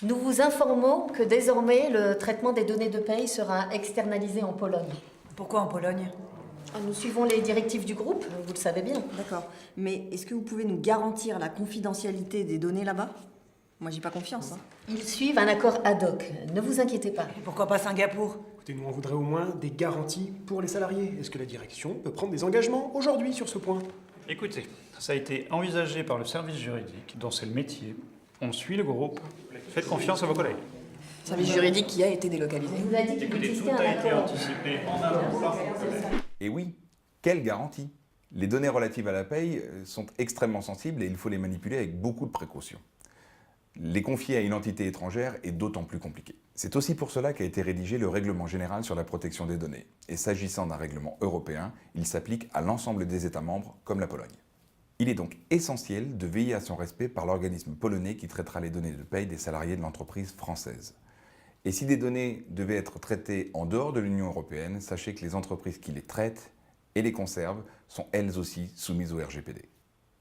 Nous vous informons que désormais le traitement des données de paye sera externalisé en Pologne. Pourquoi en Pologne? Nous suivons les directives du groupe, vous le savez bien. D'accord. Mais est-ce que vous pouvez nous garantir la confidentialité des données là-bas? Moi, j'ai pas confiance. Ils suivent un accord ad hoc, ne vous inquiétez pas. Et pourquoi pas Singapour? Écoutez, nous on voudrait au moins des garanties pour les salariés. Est-ce que la direction peut prendre des engagements aujourd'hui sur ce point? Écoutez, ça a été envisagé par le service juridique, dont c'est le métier. On suit le groupe. Faites confiance à vos collègues. Service juridique qui a été délocalisé. Il vous a dit qu'il Écoutez, existait tout un a été accord. anticipé en amont par vos collègues. Et oui, quelle garantie! Les données relatives à la paye sont extrêmement sensibles et il faut les manipuler avec beaucoup de précautions. Les confier à une entité étrangère est d'autant plus compliqué. C'est aussi pour cela qu'a été rédigé le Règlement général sur la protection des données. Et s'agissant d'un règlement européen, il s'applique à l'ensemble des États membres, comme la Pologne. Il est donc essentiel de veiller à son respect par l'organisme polonais qui traitera les données de paye des salariés de l'entreprise française. Et si des données devaient être traitées en dehors de l'Union européenne, sachez que les entreprises qui les traitent et les conservent sont elles aussi soumises au RGPD.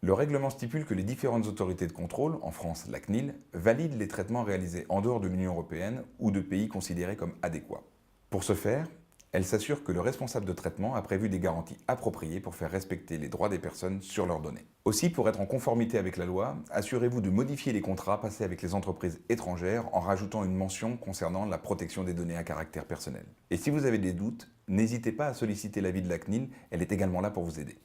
Le règlement stipule que les différentes autorités de contrôle, en France la CNIL, valident les traitements réalisés en dehors de l'Union européenne ou de pays considérés comme adéquats. Pour ce faire, elle s'assure que le responsable de traitement a prévu des garanties appropriées pour faire respecter les droits des personnes sur leurs données. Aussi, pour être en conformité avec la loi, assurez-vous de modifier les contrats passés avec les entreprises étrangères en rajoutant une mention concernant la protection des données à caractère personnel. Et si vous avez des doutes, n'hésitez pas à solliciter l'avis de la CNIL, elle est également là pour vous aider.